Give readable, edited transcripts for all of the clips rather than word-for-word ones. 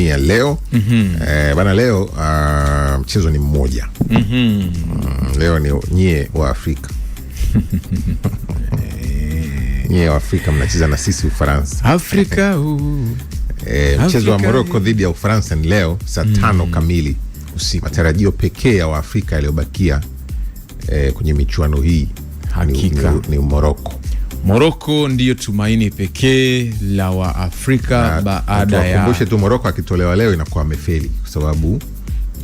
dunia leo. Bana leo mchezo ni mmoja. Leo ni nyie wa Afrika. Nyie wa Afrika mnacheza na sisi Ufaransa. Afrika mchezo wa Morocco dhidi ya Ufaransa ni leo saa 5 kamili usiku. Matarajio pekee ya Waafrika yaliyobakia kwenye michuano hii ni Morocco. Morocco ndiyo tumaini pekee la Waafrika baada ya... Kumbushe tu Morocco akitolewa leo inakuwa amefeli kwa sababu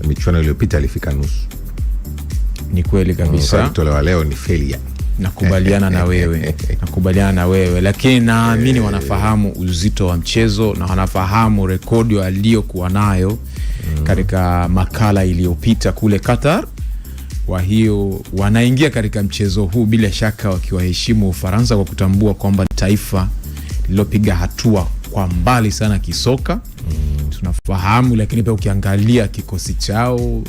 michuano iliyopita alifika nusu. Ni kweli kabisa. Akitolewa leo ni failure. Nakubaliana na wewe. Nakubaliana na wewe, lakini naamini wanafahamu uzito wa mchezo na wanafahamu rekodi waliokuwa nayo katika makala iliyopita kule Qatar. Kwa hiyo wanaingia katika mchezo huu bila shaka wakiwaheshimu Ufaransa kwa kutambua kwamba taifa lilopiga hatua kwa mbali sana kisoka. Tunafahamu, lakini pia ukiangalia kikosi chao,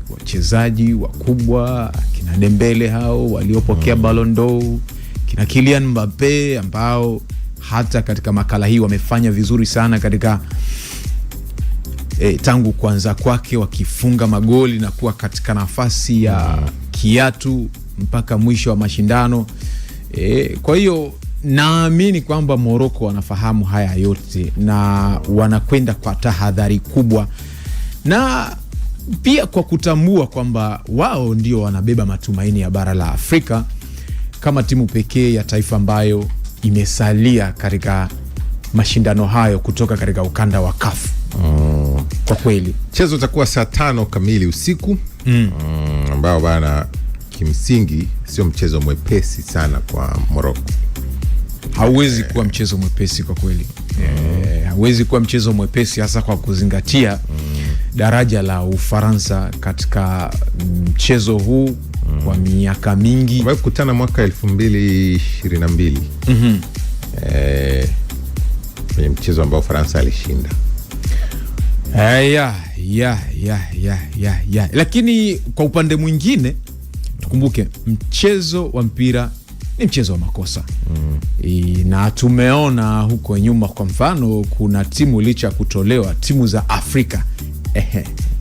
wachezaji wakubwa kina Dembele hao waliopokea Ballon d'Or, kina Kylian Mbappe ambao hata katika makala hii wamefanya vizuri sana katika tangu kuanza kwake, wakifunga magoli na kuwa katika nafasi ya kiatu mpaka mwisho wa mashindano. Kwa hiyo naamini kwamba Morocco wanafahamu haya yote na wanakwenda kwa tahadhari kubwa, na pia kwa kutambua kwamba wao ndio wanabeba matumaini ya bara la Afrika kama timu pekee ya taifa ambayo imesalia katika mashindano hayo kutoka katika ukanda wa CAF. Kwa kweli mchezo utakuwa saa 5 kamili usiku, ambao bana kimsingi sio mchezo mwepesi sana kwa Morocco. Hauwezi kuwa mchezo mwepesi kwa kweli. Hauwezi kuwa mchezo mwepesi hasa kwa kuzingatia daraja la Ufaransa katika mchezo huu kwa miaka mingi. Wamekutana mwaka 2022. Kwenye mchezo ambao Ufaransa alishinda. Lakini kwa upande mwingine tukumbuke mchezo wa mpira ni mchezo wa makosa. Na tumeona huko nyuma, kwa mfano, kuna timu licha kutolewa, timu za Afrika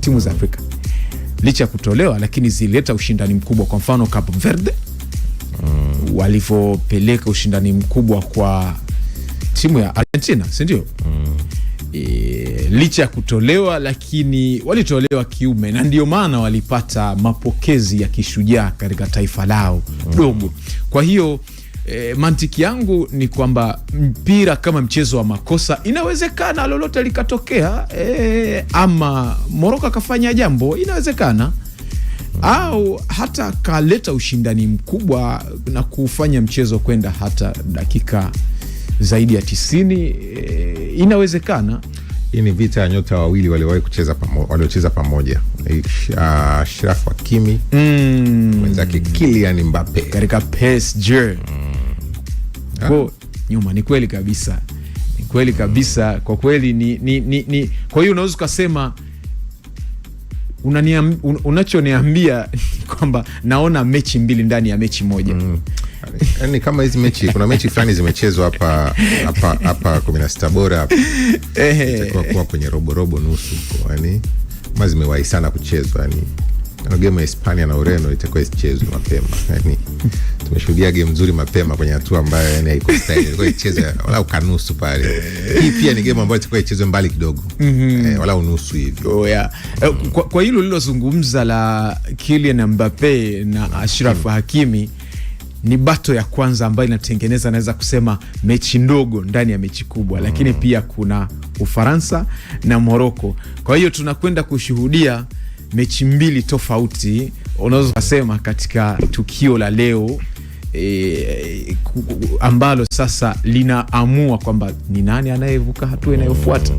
timu za Afrika licha kutolewa lakini zileta ushindani mkubwa. Kwa mfano Cape Verde walipeleka ushindani mkubwa kwa timu ya Argentina, si ndio? Licha kutolewa lakini walitolewa kiume, na ndio maana walipata mapokezi ya kishujaa katika taifa lao dogo. Kwa hiyo mantiki yangu ni kwamba mpira kama mchezo wa makosa, inawezekana lolote likatokea. Ama Morocco akafanya jambo, inawezekana, au hata kaleta ushindani mkubwa na kufanya mchezo kwenda hata dakika zaidi ya 90. Inawezekana. Hii ni vita ya nyota wawili waliocheza pamoja. Achraf Hakimi mwenzake Kylian Mbappe katika PSG. Kwa nyuma ni kweli kabisa. Ni kweli kabisa. Kwa kweli ni kwa hiyo unaweza kusema unachoniambia kwamba naona mechi mbili ndani ya mechi moja. Yaani kama hizi mechi, kuna mechi fulani zimechezwa hapa 16 bora hapa. Itakuwa kwenye robo nusu, yani kama zimewahi sana kuchezwa. Yani game ya Hispania na Ureno itakuwa isichezwe mapema. Yani tumeshuhudia game nzuri mapema kwenye hatua ambayo yani haiko style, ilikuwa ichezwe wala kanusu pale. Hii pia ni game ambayo itakuwa ichezwe mbali kidogo, wala unusu hivi. Kwa hilo lilozungumza la Kylian Mbappe na Achraf Hakimi, ni bato ya kwanza ambayo inatengeneza, naweza kusema, mechi ndogo ndani ya mechi kubwa. Lakini pia kuna Ufaransa na Morocco. Kwa hiyo tunakwenda kushuhudia mechi mbili tofauti, unaweza kusema, katika tukio la leo, ambalo sasa linaamua kwamba ni nani anayevuka hatua inayofuata,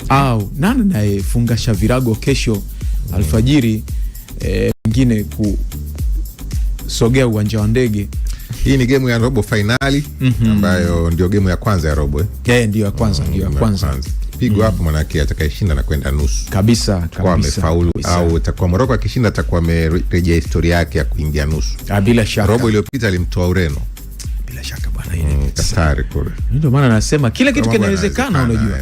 au nani anayefungasha virago kesho alfajiri, wengine kusogea uwanja wa ndege. Hii ni game ya robo finali, ambayo ndio game ya kwanza ya robo. Ndio ya kwanza, ndio ya kwanza. Pigo hapo manake atakayeshinda na kwenda nusu. Kabisa. Kwa amefaulu, au atakuwa Morocco akishinda atakuwa amerejea historia yake ya kuingia nusu. Bila shaka. Robo iliyopita alimtoa Ureno. Bila shaka bwana, Qatar kule. Ndio maana nasema kila kitu kinawezekana, unajua.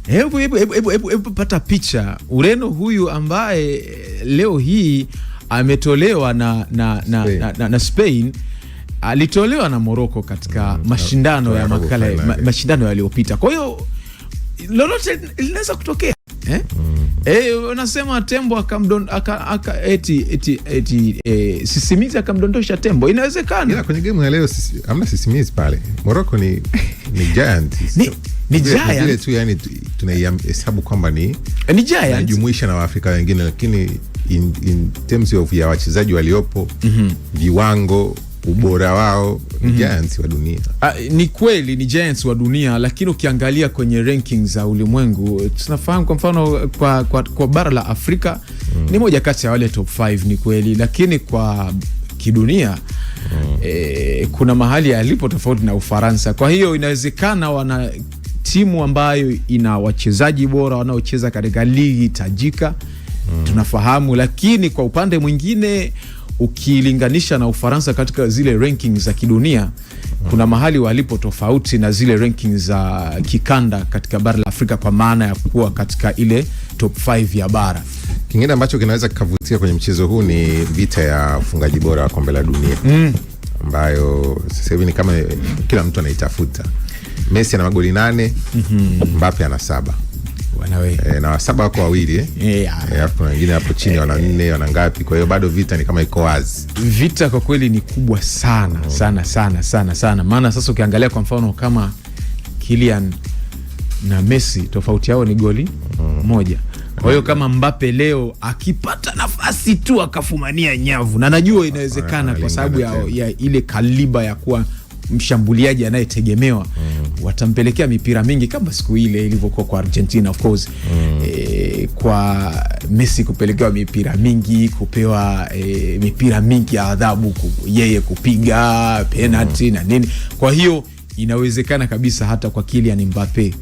Hebu pata picha. Ureno huyu ambaye leo hii ametolewa na Spain, alitolewa na Morocco katika mashindano ya makala mashindano yaliyopita. Kwa hiyo lolote linaweza kutokea. Unasema tembo sisimizi akamdondosha tembo, inawezekana. Ila kwenye game ya leo hamna sisimizi pale. Morocco ni giant. Ni giant. Vile tu yani tunaihesabu kwamba ni giant. Najumuisha na Waafrika wengine, lakini in terms of ya wachezaji waliopo, viwango, ubora wao, ni giants wa dunia. Ni kweli ni giants wa dunia, lakini ukiangalia kwenye rankings za ulimwengu, tunafahamu kwa mfano kwa bara la Afrika ni moja kati ya wale top 5, ni kweli, lakini kwa kidunia kuna mahali alipo tofauti na Ufaransa. Kwa hiyo inawezekana wana timu ambayo ina wachezaji bora wanaocheza katika ligi tajika, tunafahamu, lakini kwa upande mwingine ukilinganisha na Ufaransa katika zile rankings za kidunia, kuna mahali walipo tofauti na zile rankings za kikanda katika bara la Afrika, kwa maana ya kuwa katika ile top 5 ya bara. Kingine ambacho kinaweza kikavutia kwenye mchezo huu ni vita ya ufungaji bora wa kombe la dunia, ambayo sasa hivi ni kama kila mtu anaitafuta. Messi ana magoli 8, Mbappe ana 7. Na 7 wako wawili kuna wengine hapo chini wana 4, wana ngapi. Kwa hiyo bado vita ni kama iko wazi. Vita kwa kweli ni kubwa sana sana. Maana sasa ukiangalia kwa mfano kama Kylian na Messi, tofauti yao ni goli moja. Kwa hiyo kama Mbappe leo akipata nafasi tu akafumania nyavu, na najua inawezekana kwa sababu ya ile kaliba ya kuwa mshambuliaji anayetegemewa, watampelekea mipira mingi kama siku ile ilivyokuwa kwa Argentina, of course. Kwa Messi kupelekewa mipira mingi, kupewa mipira mingi ya adhabu, yeye kupiga penalty na nini. Kwa hiyo inawezekana kabisa hata kwa Kylian Mbappe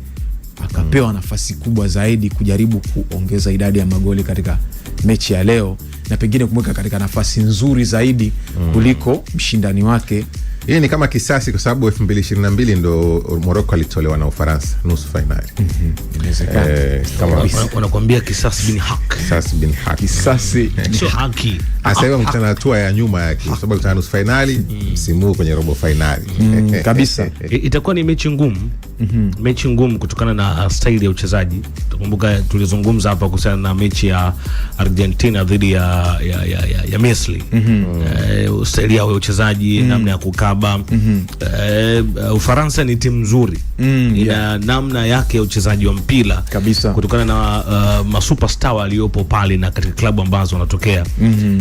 akapewa nafasi kubwa zaidi kujaribu kuongeza idadi ya magoli katika mechi ya leo, na pengine kumweka katika nafasi nzuri zaidi kuliko mshindani wake. Hii ni kama kisasi, kwa sababu 2022 ndo Morocco alitolewa na Ufaransa nusu finali. Kama wanakuambia kisasi bin hak. Kisasi bin hak. Kisasi sio haki. Sasa hiyo mkutana hatua ya nyuma yake, kwa sababu kutana nusu finali, msimu kwenye robo finali. Kabisa. Itakuwa ni mechi ngumu. Mechi ngumu kutokana na style ya uchezaji. Tukumbuka tulizungumza hapa kuhusiana na mechi ya Argentina dhidi ya Messi. Style ya uchezaji, namna ya kukaba. Ufaransa ni timu nzuri. Ina namna yake ya uchezaji wa mpira kabisa, kutokana na masuperstar waliopo pale na katika klabu ambazo wanatokea.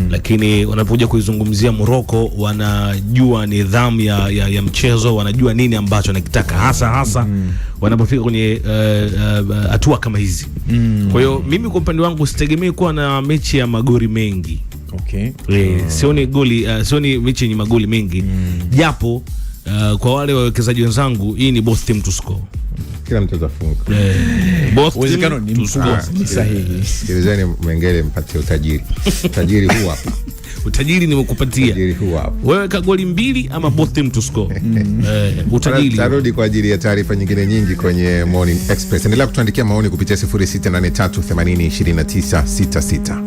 Lakini wanapokuja kuizungumzia Morocco, wanajua nidhamu ya mchezo, wanajua nini ambacho anakitaka hasa wanapofika kwenye hatua kama hizi. Kwa hiyo mimi kwa upande wangu sitegemei kuwa na mechi ya magoli mengi. Sioni mechi yenye magoli mengi. Japo kwa wale wawekezaji wenzangu, hii ni both team to score. Kila mtu atafunga. Uwezekano ni mkubwa. Ni sahihi. Sikilizeni Mengele, mpate utajiri. Utajiri huu hapa. Utajiri nimekupatia. Utajiri huu hapa. Wewe ka goli 2 ama both team to score. Utajiri. Tarudi kwa ajili ya taarifa nyingine nyingi kwenye Morning Express. Endelea kutuandikia maoni kupitia 0683802966.